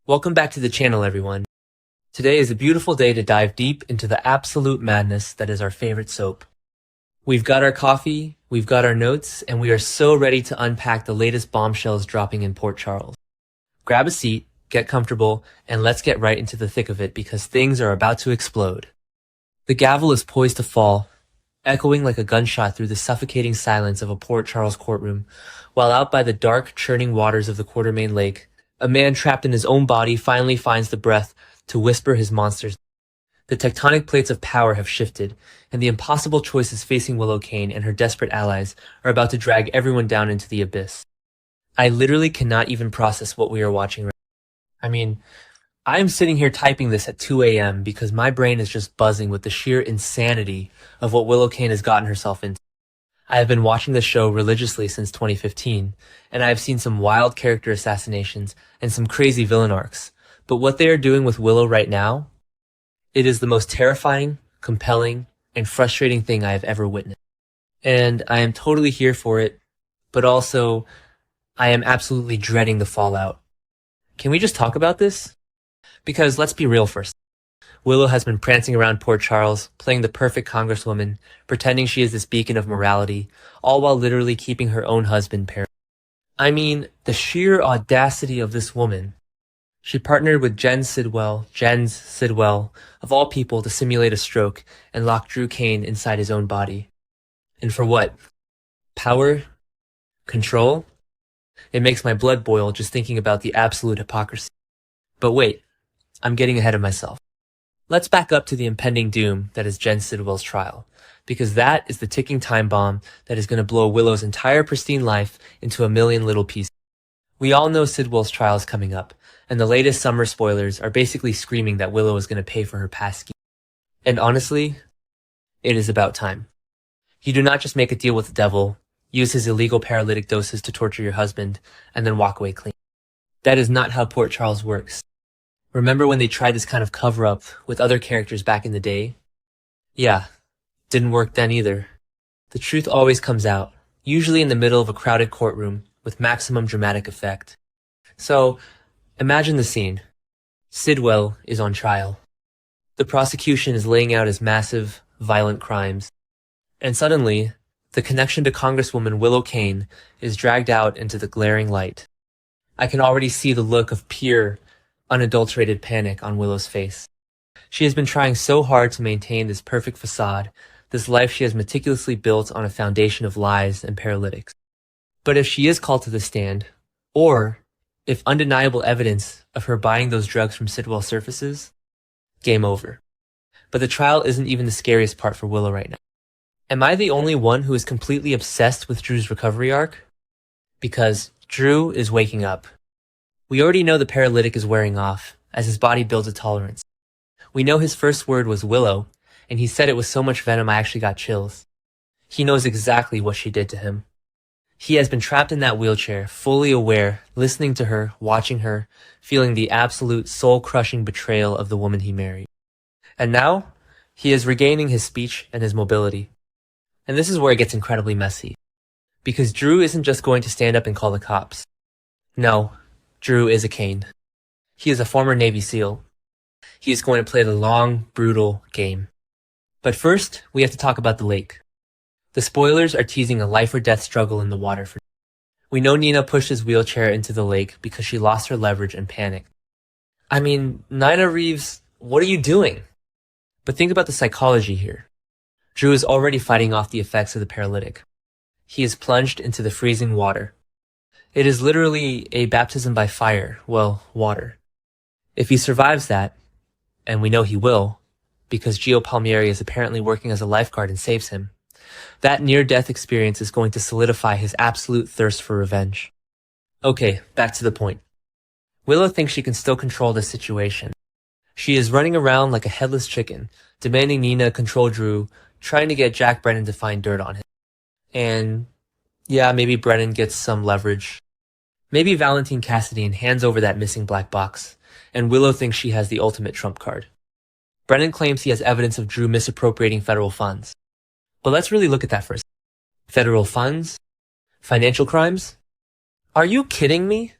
Welcome back to the channel, everyone. Today is a beautiful day to dive deep into the absolute madness that is our favorite soap. We've got our coffee, we've got our notes, and we are so ready to unpack the latest bombshells dropping in Port Charles. Grab a seat, get comfortable, and let's get right into the thick of it because things are about to explode. The gavel is poised to fall, echoing like a gunshot through the suffocating silence of a Port Charles courtroom, while out by the dark, churning waters of the Quartermain Lake, a man trapped in his own body finally finds the breath to whisper his monsters. The tectonic plates of power have shifted, and the impossible choices facing Willow Kane and her desperate allies are about to drag everyone down into the abyss. I literally cannot even process what we are watching right now. I am sitting here typing this at 2 a.m. because my brain is just buzzing with the sheer insanity of what Willow Kane has gotten herself into. I have been watching this show religiously since 2015, and I have seen some wild character assassinations and some crazy villain arcs. But what they are doing with Willow right now, it is the most terrifying, compelling, and frustrating thing I have ever witnessed. And I am totally here for it, but also I am absolutely dreading the fallout. Can we just talk about this? Because let's be real first. Willow has been prancing around Port Charles, playing the perfect congresswoman, pretending she is this beacon of morality, all while literally keeping her own husband paralyzed. The sheer audacity of this woman. She partnered with Jens Sidwell, of all people, to simulate a stroke and lock Drew Kane inside his own body. And for what? Power? Control? It makes my blood boil just thinking about the absolute hypocrisy. But wait, I'm getting ahead of myself. Let's back up to the impending doom that is Jen Sidwell's trial, because that is the ticking time bomb that is going to blow Willow's entire pristine life into a million little pieces. We all know Sidwell's trial is coming up, and the latest summer spoilers are basically screaming that Willow is going to pay for her past scheme. And honestly, it is about time. You do not just make a deal with the devil, use his illegal paralytic doses to torture your husband, and then walk away clean. That is not how Port Charles works. Remember when they tried this kind of cover-up with other characters back in the day? Yeah, didn't work then either. The truth always comes out, usually in the middle of a crowded courtroom with maximum dramatic effect. So, imagine the scene. Sidwell is on trial. The prosecution is laying out his massive, violent crimes. And suddenly, the connection to Congresswoman Willow Kane is dragged out into the glaring light. I can already see the look of pure, unadulterated panic on Willow's face. She has been trying so hard to maintain this perfect facade, this life she has meticulously built on a foundation of lies and paralytics. But if she is called to the stand, or if undeniable evidence of her buying those drugs from Sidwell surfaces, game over. But the trial isn't even the scariest part for Willow right now. Am I the only one who is completely obsessed with Drew's recovery arc? Because Drew is waking up. We already know the paralytic is wearing off, as his body builds a tolerance. We know his first word was Willow, and he said it with so much venom I actually got chills. He knows exactly what she did to him. He has been trapped in that wheelchair, fully aware, listening to her, watching her, feeling the absolute soul-crushing betrayal of the woman he married. And now, he is regaining his speech and his mobility. And this is where it gets incredibly messy. Because Drew isn't just going to stand up and call the cops. No. Drew is a Kane. He is a former Navy SEAL. He is going to play the long, brutal game. But first, we have to talk about the lake. The spoilers are teasing a life or death struggle in the water. We know Nina pushed his wheelchair into the lake because she lost her leverage and panicked. Nina Reeves, what are you doing? But think about the psychology here. Drew is already fighting off the effects of the paralytic. He is plunged into the freezing water. It is literally a baptism by fire, water. If he survives that, and we know he will, because Gio Palmieri is apparently working as a lifeguard and saves him, that near-death experience is going to solidify his absolute thirst for revenge. Okay, back to the point. Willow thinks she can still control this situation. She is running around like a headless chicken, demanding Nina control Drew, trying to get Jack Brennan to find dirt on him. And yeah, maybe Brennan gets some leverage. Maybe Valentine Cassidy hands over that missing black box, and Willow thinks she has the ultimate trump card. Brennan claims he has evidence of Drew misappropriating federal funds. But let's really look at that first. Federal funds? Financial crimes? Are you kidding me?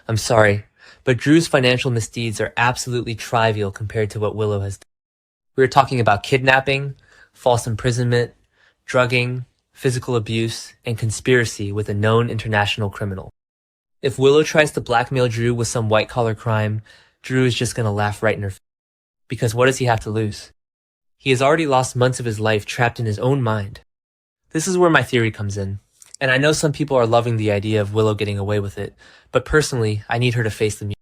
I'm sorry, But Drew's financial misdeeds are absolutely trivial compared to what Willow has done. We're talking about kidnapping, false imprisonment, drugging, physical abuse, and conspiracy with a known international criminal. If Willow tries to blackmail Drew with some white-collar crime, Drew is just gonna laugh right in her face. Because what does he have to lose? He has already lost months of his life trapped in his own mind. This is where my theory comes in. And I know some people are loving the idea of Willow getting away with it, but personally, I need her to face the music.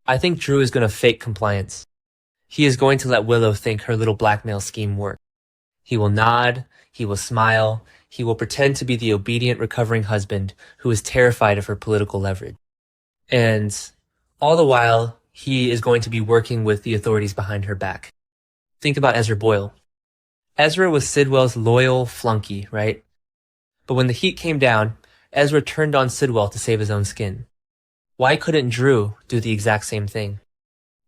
I think Drew is gonna fake compliance. He is going to let Willow think her little blackmail scheme worked. He will nod, he will smile, he will pretend to be the obedient recovering husband who is terrified of her political leverage. And all the while, he is going to be working with the authorities behind her back. Think about Ezra Boyle. Ezra was Sidwell's loyal flunky, right? But when the heat came down, Ezra turned on Sidwell to save his own skin. Why couldn't Drew do the exact same thing?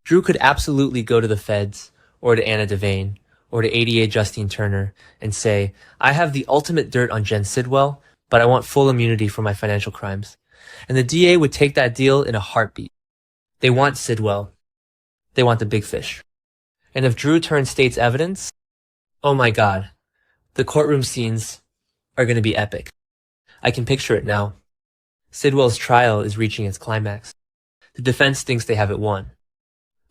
Drew could absolutely go to the feds, or to Anna Devane, or to ADA Justine Turner, and say, I have the ultimate dirt on Jen Sidwell, but I want full immunity for my financial crimes. And the DA would take that deal in a heartbeat. They want Sidwell. They want the big fish. And if Drew turns state's evidence, oh my god, the courtroom scenes are going to be epic. I can picture it now. Sidwell's trial is reaching its climax. The defense thinks they have it won.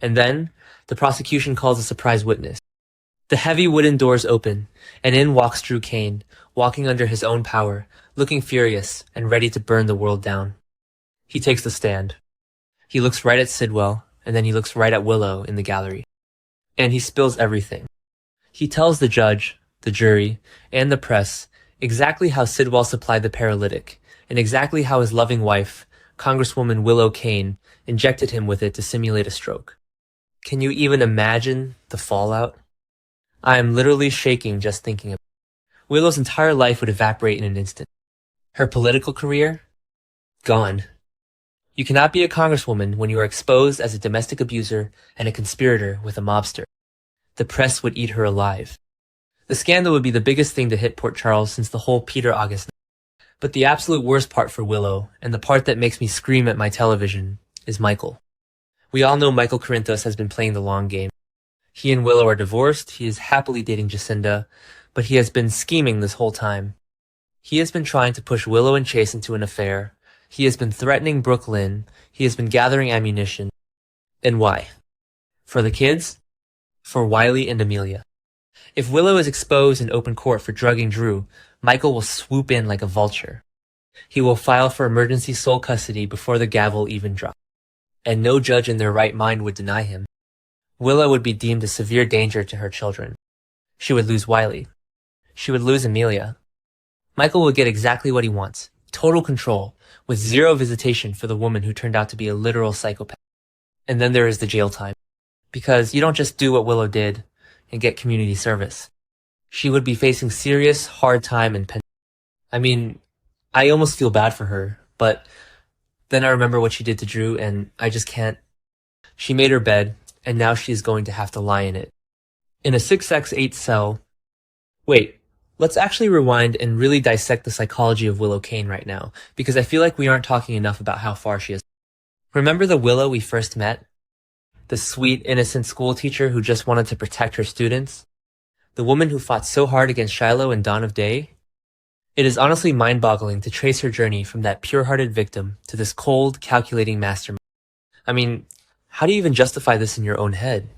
And then, the prosecution calls a surprise witness. The heavy wooden doors open, and in walks Drew Kane, walking under his own power, looking furious and ready to burn the world down. He takes the stand. He looks right at Sidwell, and then he looks right at Willow in the gallery. And he spills everything. He tells the judge, the jury, and the press exactly how Sidwell supplied the paralytic, and exactly how his loving wife, Congresswoman Willow Kane, injected him with it to simulate a stroke. Can you even imagine the fallout? I am literally shaking just thinking about it. Willow's entire life would evaporate in an instant. Her political career? Gone. You cannot be a congresswoman when you are exposed as a domestic abuser and a conspirator with a mobster. The press would eat her alive. The scandal would be the biggest thing to hit Port Charles since the whole Peter August. But the absolute worst part for Willow, and the part that makes me scream at my television, is Michael. We all know Michael Corinthos has been playing the long game. He and Willow are divorced, he is happily dating Jacinda, but he has been scheming this whole time. He has been trying to push Willow and Chase into an affair. He has been threatening Brooke Lynn. He has been gathering ammunition. And why? For the kids? For Wiley and Amelia. If Willow is exposed in open court for drugging Drew, Michael will swoop in like a vulture. He will file for emergency sole custody before the gavel even drops. And no judge in their right mind would deny him. Willow would be deemed a severe danger to her children. She would lose Wiley. She would lose Amelia. Michael would get exactly what he wants. Total control, with zero visitation for the woman who turned out to be a literal psychopath. And then there is the jail time. Because you don't just do what Willow did and get community service. She would be facing serious, hard time and I mean, I almost feel bad for her, but then I remember what she did to Drew and I just can't. She made her bed, and now she is going to have to lie in it. In a 6x8 cell. Wait, let's actually rewind and really dissect the psychology of Willow Kane right now, because I feel like we aren't talking enough about how far she is. Remember the Willow we first met? The sweet, innocent school teacher who just wanted to protect her students? The woman who fought so hard against Shiloh and Dawn of Day? It is honestly mind-boggling to trace her journey from that pure-hearted victim to this cold, calculating mastermind. I mean, how do you even justify this in your own head?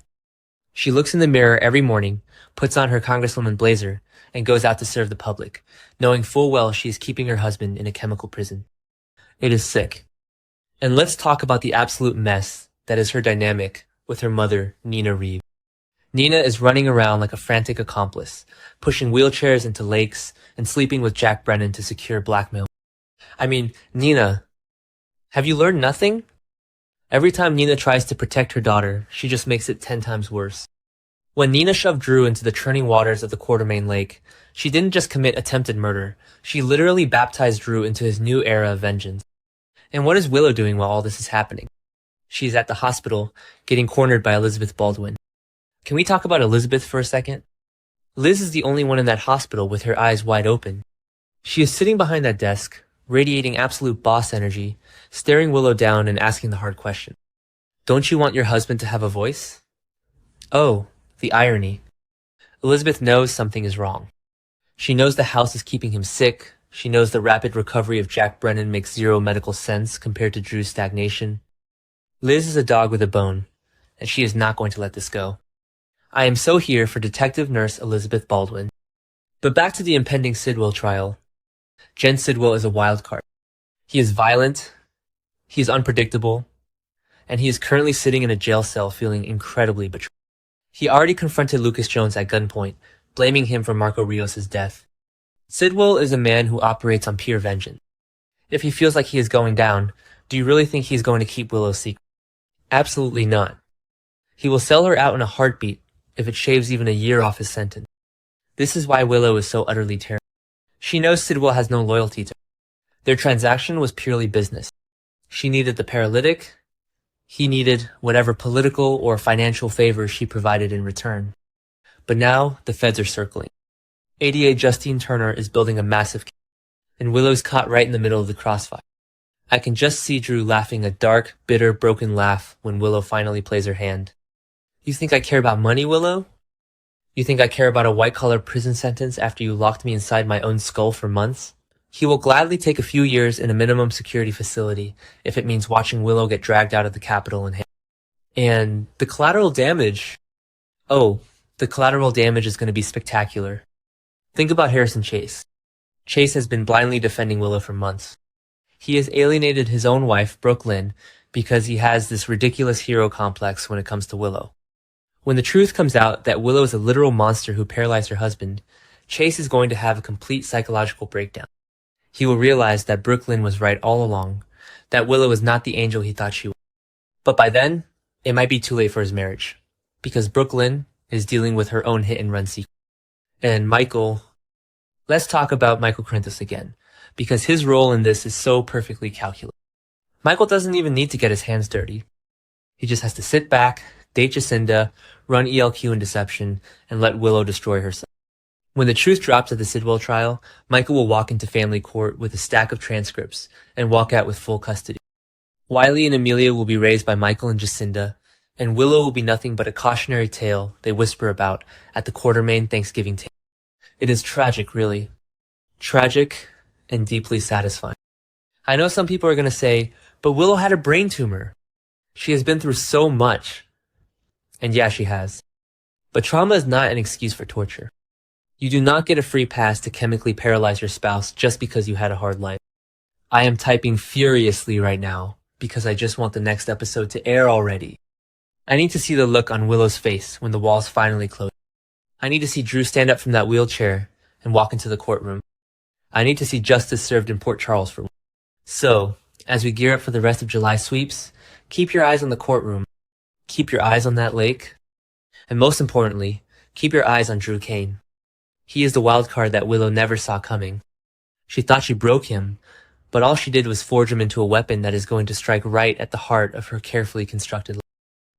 She looks in the mirror every morning, puts on her congresswoman blazer, and goes out to serve the public, knowing full well she is keeping her husband in a chemical prison. It is sick. And let's talk about the absolute mess that is her dynamic with her mother, Nina Reeve. Nina is running around like a frantic accomplice, pushing wheelchairs into lakes and sleeping with Jack Brennan to secure blackmail. I mean, Nina, have you learned nothing? Every time Nina tries to protect her daughter, she just makes it 10 times worse. When Nina shoved Drew into the churning waters of the Quartermain Lake, she didn't just commit attempted murder, she literally baptized Drew into his new era of vengeance. And what is Willow doing while all this is happening? She's at the hospital, getting cornered by Elizabeth Baldwin. Can we talk about Elizabeth for a second? Liz is the only one in that hospital with her eyes wide open. She is sitting behind that desk, radiating absolute boss energy, staring Willow down and asking the hard question. Don't you want your husband to have a voice? Oh, the irony. Elizabeth knows something is wrong. She knows the house is keeping him sick. She knows the rapid recovery of Jack Brennan makes zero medical sense compared to Drew's stagnation. Liz is a dog with a bone, and she is not going to let this go. I am so here for Detective Nurse Elizabeth Baldwin. But back to the impending Sidwell trial. Jen Sidwell is a wild card. He is violent, he is unpredictable, and he is currently sitting in a jail cell feeling incredibly betrayed. He already confronted Lucas Jones at gunpoint, blaming him for Marco Rios' death. Sidwell is a man who operates on pure vengeance. If he feels like he is going down, do you really think he's going to keep Willow's secret? Absolutely not. He will sell her out in a heartbeat if it shaves even a year off his sentence. This is why Willow is so utterly terrible. She knows Sidwell has no loyalty to her. Their transaction was purely business. She needed the paralytic. He needed whatever political or financial favor she provided in return. But now the feds are circling. ADA Justine Turner is building a massive case, and Willow's caught right in the middle of the crossfire. I can just see Drew laughing a dark, bitter, broken laugh when Willow finally plays her hand. You think I care about money, Willow? You think I care about a white-collar prison sentence after you locked me inside my own skull for months? He will gladly take a few years in a minimum security facility if it means watching Willow get dragged out of the Capitol in hand. And the collateral damage... Oh, the collateral damage is going to be spectacular. Think about Harrison Chase. Chase has been blindly defending Willow for months. He has alienated his own wife, Brooklyn, because he has this ridiculous hero complex when it comes to Willow. When the truth comes out that Willow is a literal monster who paralyzed her husband, Chase is going to have a complete psychological breakdown. He will realize that Brooklyn was right all along, that Willow is not the angel he thought she was. But by then, it might be too late for his marriage, because Brooklyn is dealing with her own hit-and-run secret. And Michael... Let's talk about Michael Crentis again, because his role in this is so perfectly calculated. Michael doesn't even need to get his hands dirty. He just has to sit back, date Jacinda, run ELQ and deception, and let Willow destroy herself. When the truth drops at the Sidwell trial, Michael will walk into family court with a stack of transcripts and walk out with full custody. Wiley and Amelia will be raised by Michael and Jacinda, and Willow will be nothing but a cautionary tale they whisper about at the Quartermain Thanksgiving table. It is tragic, really. Tragic and deeply satisfying. I know some people are going to say, but Willow had a brain tumor. She has been through so much. And yeah, she has. But trauma is not an excuse for torture. You do not get a free pass to chemically paralyze your spouse just because you had a hard life. I am typing furiously right now because I just want the next episode to air already. I need to see the look on Willow's face when the walls finally close. I need to see Drew stand up from that wheelchair and walk into the courtroom. I need to see justice served in Port Charles for. So, as we gear up for the rest of July sweeps, keep your eyes on the courtroom, keep your eyes on that lake, and most importantly, keep your eyes on Drew Kane. He is the wild card that Willow never saw coming. She thought she broke him, but all she did was forge him into a weapon that is going to strike right at the heart of her carefully constructed life.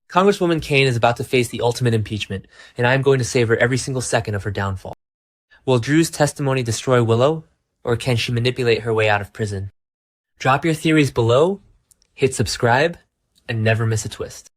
Congresswoman Kane is about to face the ultimate impeachment, and I am going to savor every single second of her downfall. Will Drew's testimony destroy Willow, or can she manipulate her way out of prison? Drop your theories below, hit subscribe, and never miss a twist.